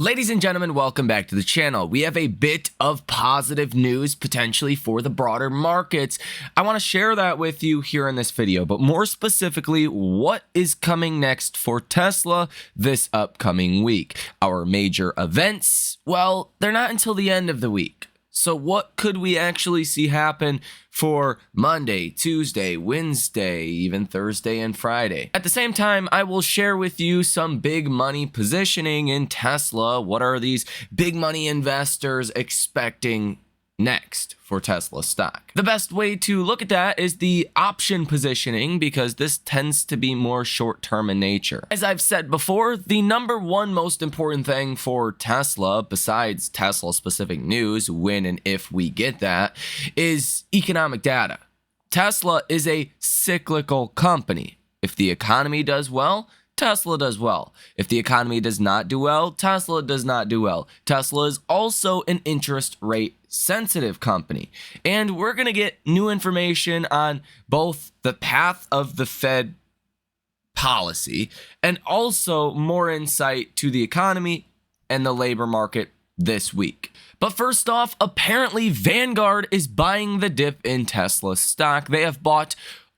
Ladies and gentlemen, welcome back to the channel. We have a bit of positive news potentially for the broader markets. I want to share that with you here in this video, but more specifically, what is coming next for Tesla this upcoming week? Our major events, well, they're not until the end of the week. So what could we actually see happen for Monday, Tuesday, Wednesday, even Thursday and Friday? At the same time, I will share with you some big money positioning in Tesla. What are these big money investors expecting next for Tesla stock? The best way to look at that is the option positioning, because this tends to be more short-term in nature. As I've said before, the number one most important thing for Tesla, besides Tesla specific news, when and if we get that, is economic data. Tesla is a cyclical company. If the economy does well, Tesla does well. If the economy does not do well, Tesla does not do well. Tesla is also an interest rate sensitive company. And we're going to get new information on both the path of the Fed policy and also more insight to the economy and the labor market this week. But first off, apparently Vanguard is buying the dip in Tesla stock. They have bought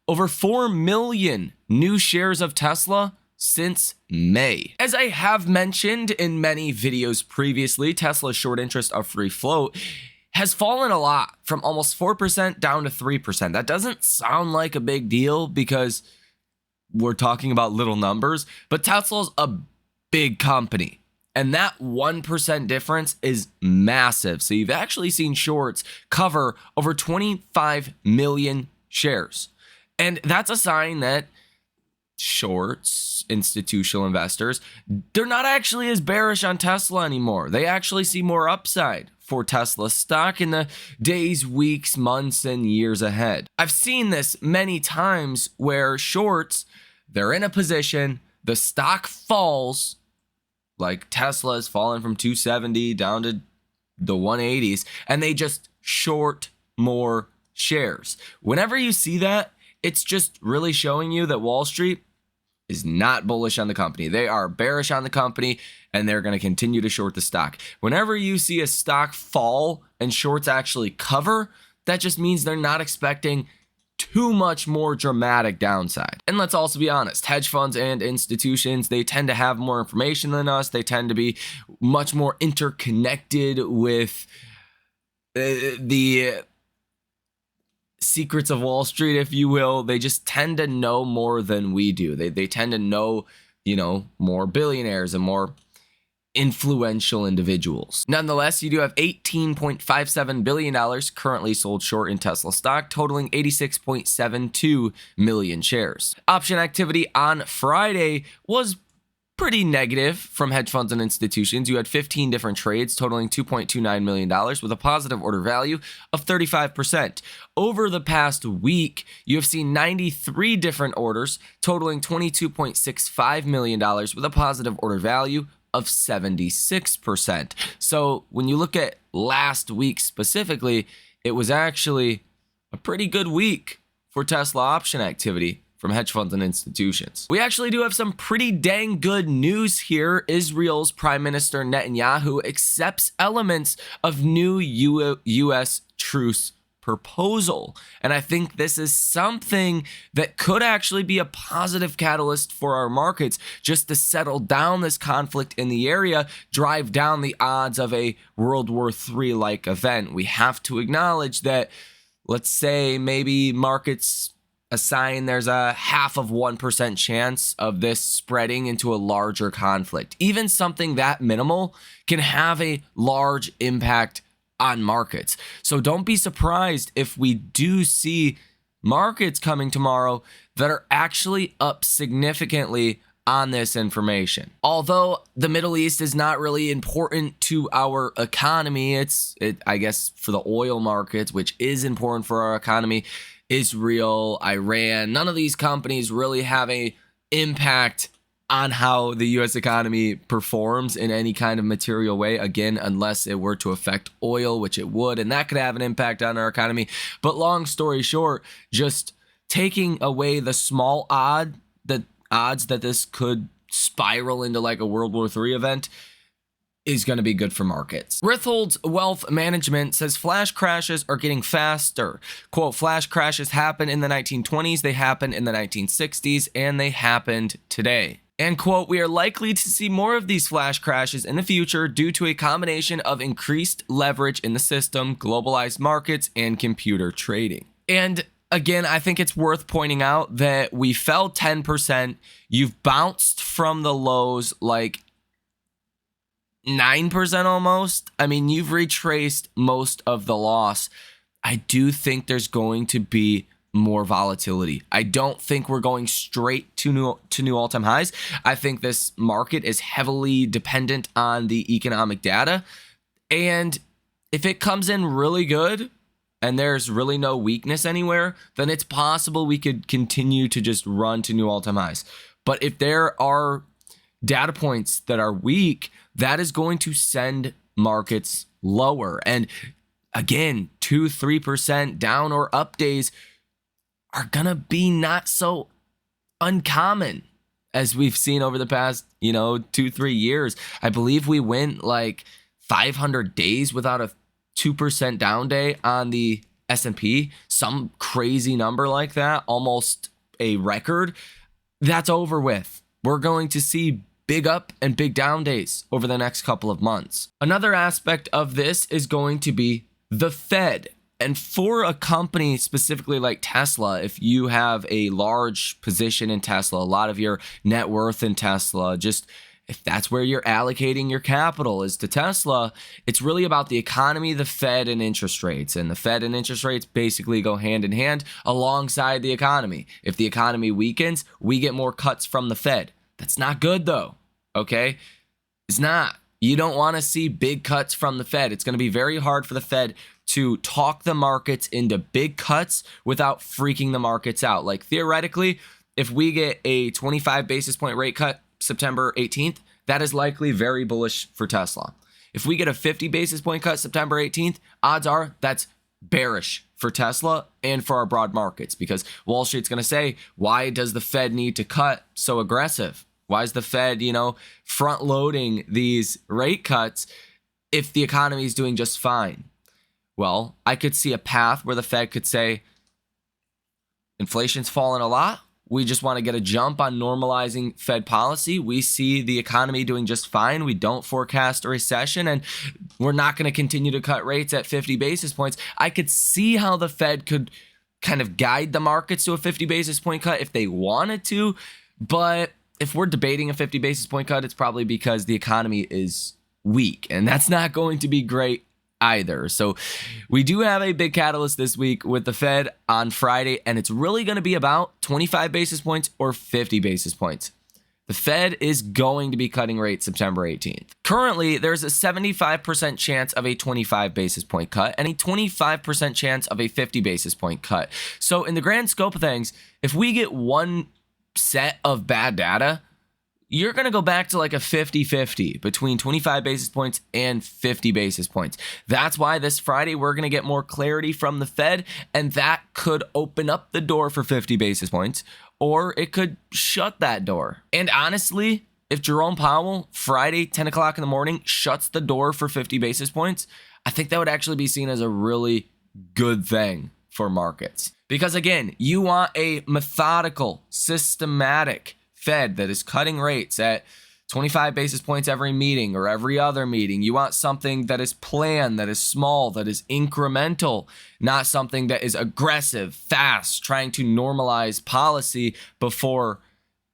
over 4 million new shares of Tesla since May. As I have mentioned in many videos previously, Tesla's short interest of free float has fallen a lot, from almost 4% down to 3%. That doesn't sound like a big deal because we're talking about little numbers, but Tesla's a big company. And that 1% difference is massive. So you've actually seen shorts cover over 25 million shares. And that's a sign that shorts, institutional investors, they're not actually as bearish on Tesla anymore. They actually see more upside for Tesla stock in the days, weeks, months, and years ahead. I've seen this many times where shorts, they're in a position, the stock falls, like Tesla has fallen from 270 down to the 180s, and they just short more shares. Whenever you see that, it's just really showing you that Wall Street is not bullish on the company. They are bearish on the company, and they're going to continue to short the stock. Whenever you see a stock fall and shorts actually cover, that just means they're not expecting too much more dramatic downside. And let's also be honest, hedge funds and institutions, they tend to have more information than us. They tend to be much more interconnected with the secrets of Wall Street, if you will. They just tend to know more than we do. They tend to know, more billionaires and more influential individuals. Nonetheless, you do have $18.57 billion currently sold short in Tesla stock, totaling 86.72 million shares. Option activity on Friday was pretty negative from hedge funds and institutions. You had 15 different trades totaling $2.29 million with a positive order value of 35%. Over the past week, you have seen 93 different orders totaling $22.65 million with a positive order value of 76%. So when you look at last week specifically, it was actually a pretty good week for Tesla option activity from hedge funds and institutions. We actually do have some pretty dang good news here. Israel's Prime Minister Netanyahu accepts elements of new U.S. truce proposal. And I think this is something that could actually be a positive catalyst for our markets, just to settle down this conflict in the area, drive down the odds of a World War III-like event. We have to acknowledge that, let's say maybe markets assign there's a 0.5% chance of this spreading into a larger conflict. Even something that minimal can have a large impact on markets. So don't be surprised if we do see markets coming tomorrow that are actually up significantly on this information. Although the Middle East is not really important to our economy, I guess for the oil markets, which is important for our economy, Israel, Iran, none of these companies really have an impact on how the U.S. economy performs in any kind of material way, again, unless it were to affect oil, which it would, and that could have an impact on our economy. But long story short, just taking away the small odds that this could spiral into like a World War III event, is going to be good for markets. Rithold's Wealth Management says flash crashes are getting faster. Quote, flash crashes happened in the 1920s, they happened in the 1960s, and they happened today. And quote, we are likely to see more of these flash crashes in the future due to a combination of increased leverage in the system, globalized markets, and computer trading. And again, I think it's worth pointing out that we fell 10%. You've bounced from the lows like 9% almost. I mean, you've retraced most of the loss. I do think there's going to be more volatility. I don't think we're going straight to new all-time highs. I think this market is heavily dependent on the economic data. And if it comes in really good and there's really no weakness anywhere, then it's possible we could continue to just run to new all-time highs. But if there are data points that are weak, that is going to send markets lower. And again, 2-3% down or up days are going to be not so uncommon as we've seen over the past, 2-3 years. I believe we went like 500 days without a 2% down day on the S&P, some crazy number like that, almost a record. That's over with. We're going to see big up and big down days over the next couple of months. Another aspect of this is going to be the Fed. And for a company specifically like Tesla, if you have a large position in Tesla, a lot of your net worth in Tesla, just if that's where you're allocating your capital is to Tesla, it's really about the economy, the Fed, and interest rates. And the Fed and interest rates basically go hand in hand alongside the economy. If the economy weakens, we get more cuts from the Fed. That's not good though. Okay, it's not. You don't want to see big cuts from the Fed. It's going to be very hard for the Fed to talk the markets into big cuts without freaking the markets out. Like theoretically, if we get a 25 basis point rate cut September 18th, that is likely very bullish for Tesla. If we get a 50 basis point cut September 18th, odds are that's bearish for Tesla and for our broad markets, because Wall Street's going to say, why does the Fed need to cut so aggressive? Why is the Fed, front loading these rate cuts if the economy is doing just fine? Well, I could see a path where the Fed could say, inflation's fallen a lot. We just want to get a jump on normalizing Fed policy. We see the economy doing just fine. We don't forecast a recession, and we're not going to continue to cut rates at 50 basis points. I could see how the Fed could kind of guide the markets to a 50 basis point cut if they wanted to, but if we're debating a 50 basis point cut, it's probably because the economy is weak, and that's not going to be great either. So we do have a big catalyst this week with the Fed on Friday, and it's really going to be about 25 basis points or 50 basis points. The Fed is going to be cutting rates September 18th. Currently, there's a 75% chance of a 25 basis point cut and a 25% chance of a 50 basis point cut. So in the grand scope of things, if we get one set of bad data, you're going to go back to like a 50-50 between 25 basis points and 50 basis points. That's why this Friday we're going to get more clarity from the Fed, and that could open up the door for 50 basis points, or it could shut that door. And honestly, if Jerome Powell Friday 10 o'clock in the morning shuts the door for 50 basis points, I think that would actually be seen as a really good thing for markets. Because again, you want a methodical, systematic Fed that is cutting rates at 25 basis points every meeting or every other meeting. You want something that is planned, that is small, that is incremental, not something that is aggressive, fast, trying to normalize policy before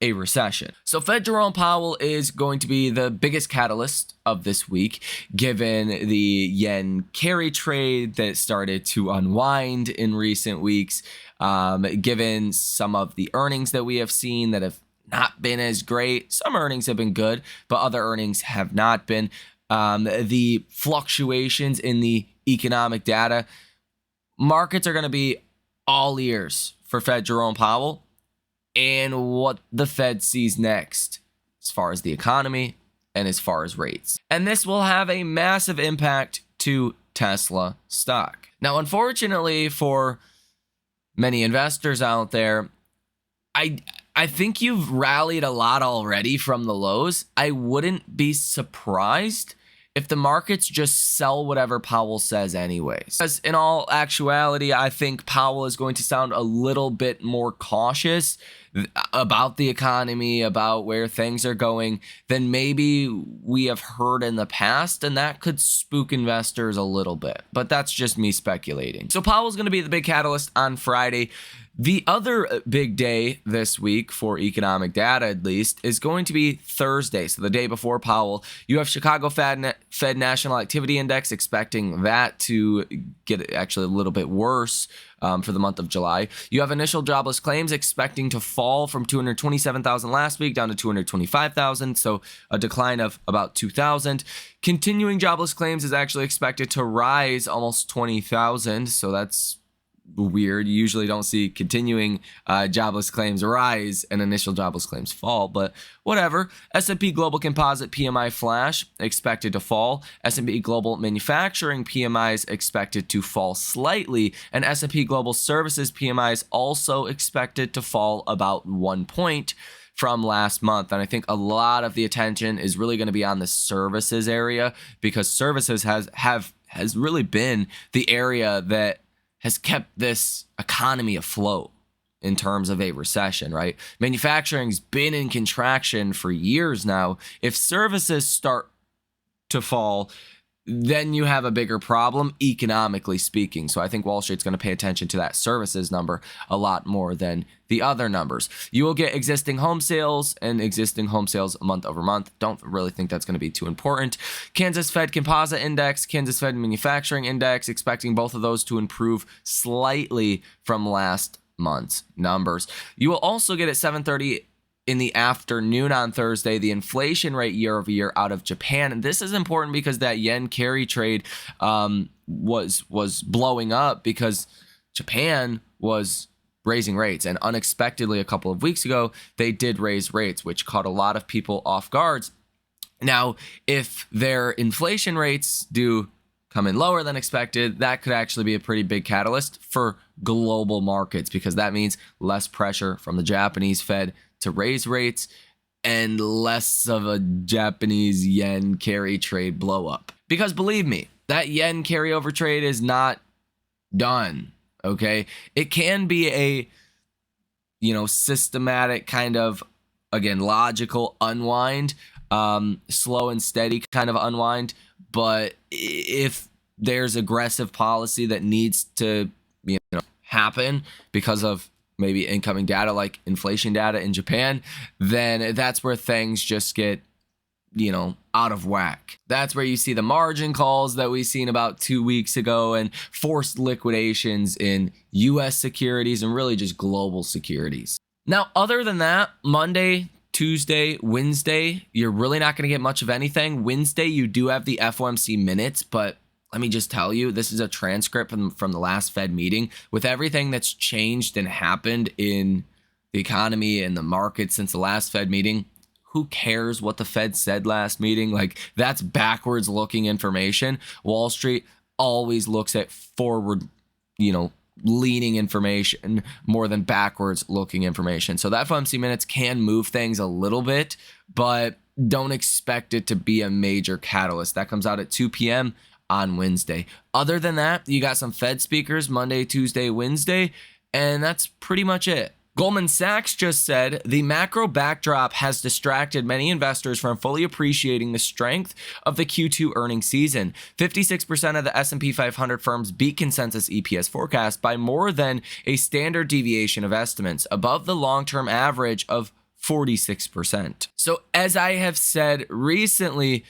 a recession. So Fed Jerome Powell is going to be the biggest catalyst of this week, given the yen carry trade that started to unwind in recent weeks, given some of the earnings that we have seen that have not been as great. Some earnings have been good, but other earnings have not been. The fluctuations in the economic data, markets are going to be all ears for Fed Jerome Powell and what the Fed sees next as far as the economy and as far as rates. And this will have a massive impact to Tesla stock. Now, unfortunately for many investors out there, I think you've rallied a lot already from the lows. I wouldn't be surprised if the markets just sell whatever Powell says anyways. Because in all actuality, I think Powell is going to sound a little bit more cautious about the economy, about where things are going, than maybe we have heard in the past, and that could spook investors a little bit. But that's just me speculating. So Powell's going to be the big catalyst on Friday. The other big day this week for economic data, at least, is going to be Thursday. So the day before Powell, you have Chicago Fed National Activity Index, expecting that to get actually a little bit worse for the month of July. You have initial jobless claims expecting to fall from 227,000 last week down to 225,000, so a decline of about 2,000. Continuing jobless claims is actually expected to rise almost 20,000, so that's weird. You usually don't see continuing jobless claims rise and initial jobless claims fall, but whatever. S&P Global Composite PMI flash expected to fall. S&P Global Manufacturing PMIs expected to fall slightly, and S&P Global Services PMIs also expected to fall about 1 point from last month. And I think a lot of the attention is really going to be on the services area, because services has really been the area that has kept this economy afloat in terms of a recession, right? Manufacturing's been in contraction for years now. If services start to fall, then you have a bigger problem economically speaking. So I think Wall Street's going to pay attention to that services number a lot more than the other numbers. You will get existing home sales and existing home sales month over month. Don't really think that's going to be too important. Kansas Fed Composite Index, Kansas Fed Manufacturing Index, expecting both of those to improve slightly from last month's numbers. You will also get at 7:30 in the afternoon on Thursday the inflation rate year over year out of Japan. And this is important because that yen carry trade was blowing up because Japan was raising rates, and unexpectedly a couple of weeks ago they did raise rates, which caught a lot of people off guard. Now, if their inflation rates do come in lower than expected, that could actually be a pretty big catalyst for global markets, because that means less pressure from the Japanese Fed to raise rates and less of a Japanese yen carry trade blow up. Because believe me, that yen carryover trade is not done, okay? It can be a, systematic kind of, again, logical unwind, slow and steady kind of unwind. But if there's aggressive policy that needs to, happen because of maybe incoming data like inflation data in Japan, then that's where things just get, out of whack. That's where you see the margin calls that we seen about 2 weeks ago and forced liquidations in US securities and really just global securities. Now, other than that, Monday, Tuesday, Wednesday, you're really not going to get much of anything. Wednesday, you do have the FOMC minutes, but let me just tell you, this is a transcript from the last Fed meeting. With everything that's changed and happened in the economy and the market since the last Fed meeting, who cares what the Fed said last meeting? Like, that's backwards looking information. Wall Street always looks at forward, leaning information more than backwards looking information. So that FOMC minutes can move things a little bit, but don't expect it to be a major catalyst. That comes out at 2 p.m. on Wednesday. Other than that, you got some Fed speakers Monday, Tuesday, Wednesday, and that's pretty much it. Goldman Sachs just said the macro backdrop has distracted many investors from fully appreciating the strength of the Q2 earnings season. 56% of the S&P 500 firms beat consensus EPS forecast by more than a standard deviation of estimates, above the long-term average of 46%. So as I have said recently,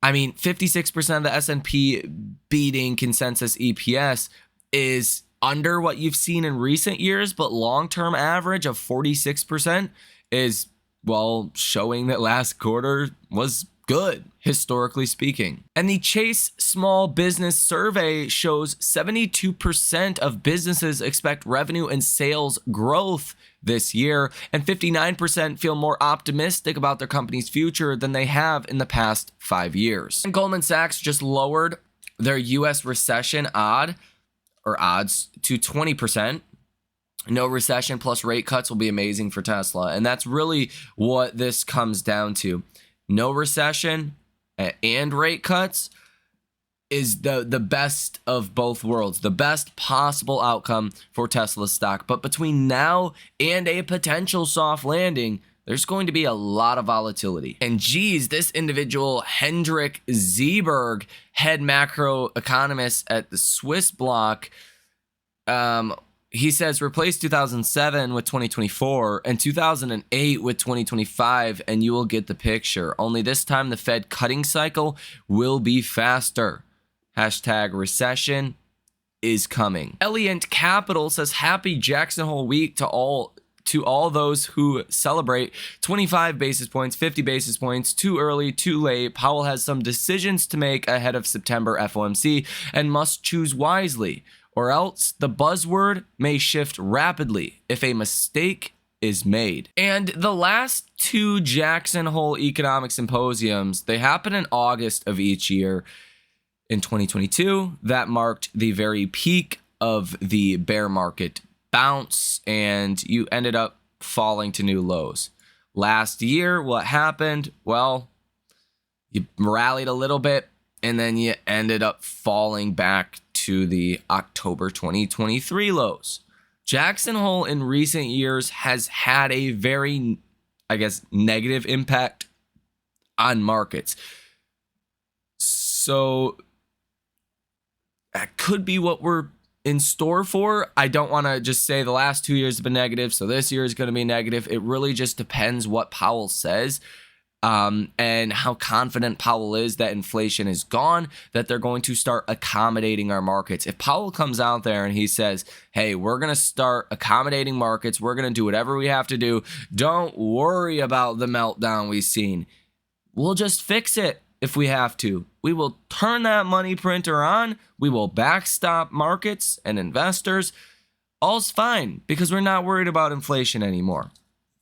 56% of the S&P beating consensus EPS is under what you've seen in recent years, but long-term average of 46% is, showing that last quarter was good, historically speaking. And the Chase Small Business Survey shows 72% of businesses expect revenue and sales growth this year, and 59% feel more optimistic about their company's future than they have in the past 5 years. And Goldman Sachs just lowered their U.S. recession odds to 20%. No recession plus rate cuts will be amazing for Tesla. And that's really what this comes down to. No recession and rate cuts is the best of both worlds, the best possible outcome for Tesla stock. But between now and a potential soft landing, there's going to be a lot of volatility. And geez, this individual, Hendrik Zeeberg, head macroeconomist at the Swiss block, he says replace 2007 with 2024 and 2008 with 2025 and you will get the picture. Only this time the Fed cutting cycle will be faster. Hashtag recession is coming. Elliott Capital says happy Jackson Hole week to all those who celebrate. 25 basis points, 50 basis points, too early, too late. Powell has some decisions to make ahead of September FOMC and must choose wisely, or else the buzzword may shift rapidly if a mistake is made. And the last two Jackson Hole economic symposiums, they happen in August of each year. In 2022, that marked the very peak of the bear market bounce, and you ended up falling to new lows. Last year, what happened? Well, you rallied a little bit, and then you ended up falling back to the October 2023 lows. Jackson Hole in recent years has had a very, negative impact on markets. So that could be what we're in store for. I don't want to just say the last 2 years have been negative, so this year is going to be negative. It really just depends what Powell says and how confident Powell is that inflation is gone, that they're going to start accommodating our markets. If Powell comes out there and he says, hey, we're going to start accommodating markets, we're going to do whatever we have to do, don't worry about the meltdown we've seen, we'll just fix it. If we have to, we will turn that money printer on. We will backstop markets and investors. All's fine because we're not worried about inflation anymore.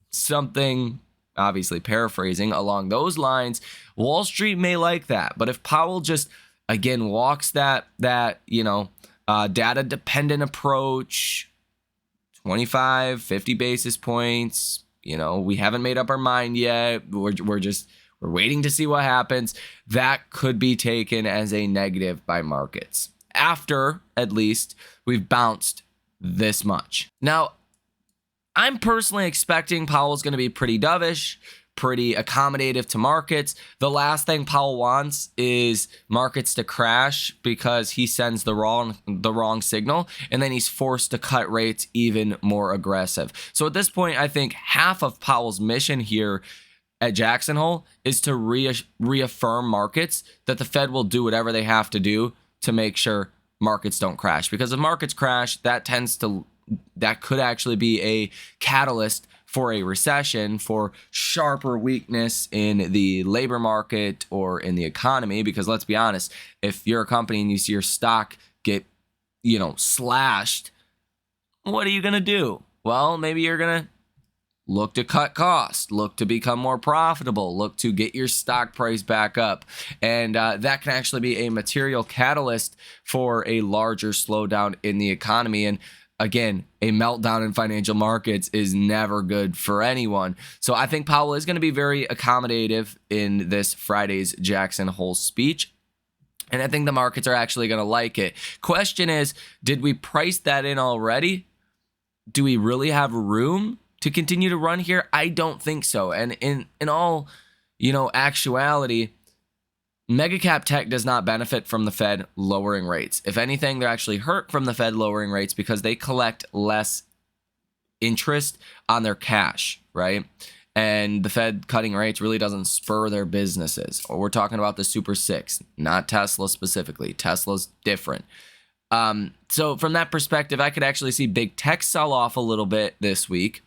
Something, obviously paraphrasing along those lines, Wall Street may like that. But if Powell just, again, walks that data-dependent approach, 25, 50 basis points, we haven't made up our mind yet. We're waiting to see what happens. That could be taken as a negative by markets after, at least, we've bounced this much. Now, I'm personally expecting Powell's going to be pretty dovish, pretty accommodative to markets. The last thing Powell wants is markets to crash because he sends the wrong signal, and then he's forced to cut rates even more aggressive. So at this point, I think half of Powell's mission here at Jackson Hole is to reaffirm markets that the Fed will do whatever they have to do to make sure markets don't crash. Because if markets crash, that could actually be a catalyst for a recession, for sharper weakness in the labor market or in the economy. Because let's be honest, if you're a company and you see your stock get, slashed, what are you going to do? Well, maybe you're going to look to cut costs, look to become more profitable, look to get your stock price back up. And that can actually be a material catalyst for a larger slowdown in the economy. And again, a meltdown in financial markets is never good for anyone. So I think Powell is going to be very accommodative in this Friday's Jackson Hole speech. And I think the markets are actually going to like it. Question is, did we price that in already? Do we really have room to continue to run here? I don't think so. And in all, actuality, mega cap tech does not benefit from the Fed lowering rates. If anything, they're actually hurt from the Fed lowering rates because they collect less interest on their cash, right? And the Fed cutting rates really doesn't spur their businesses. Or we're talking about the Super Six, not Tesla specifically. Tesla's different. So from that perspective, I could actually see big tech sell off a little bit this week,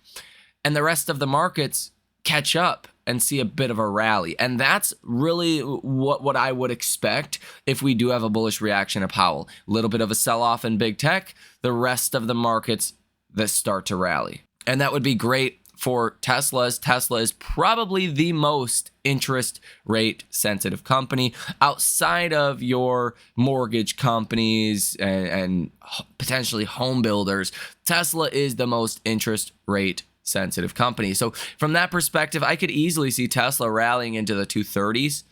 and the rest of the markets catch up and see a bit of a rally. And that's really what I would expect if we do have a bullish reaction to Powell. A little bit of a sell-off in big tech, the rest of the markets that start to rally. And that would be great for Tesla. Tesla is probably the most interest rate sensitive company outside of your mortgage companies and potentially home builders. Tesla is the most interest rate sensitive company. So from that perspective, I could easily see Tesla rallying into the 230s.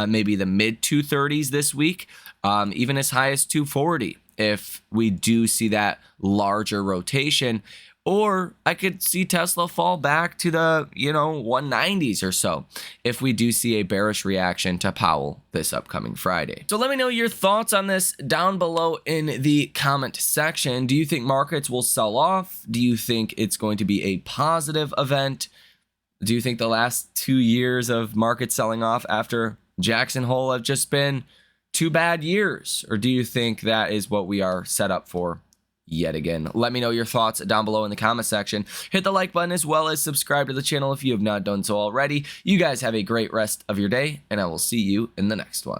maybe the mid 230s this week, even as high as 240 if we do see that larger rotation. Or I could see Tesla fall back to the, 190s or so if we do see a bearish reaction to Powell this upcoming Friday. So let me know your thoughts on this down below in the comment section. Do you think markets will sell off? Do you think it's going to be a positive event? Do you think the last 2 years of market selling off after Jackson Hole have just been 2 bad years? Or do you think that is what we are set up for yet again? Let me know your thoughts down below in the comment section. Hit the like button as well as subscribe to the channel if you have not done so already. You guys have a great rest of your day, and I will see you in the next one.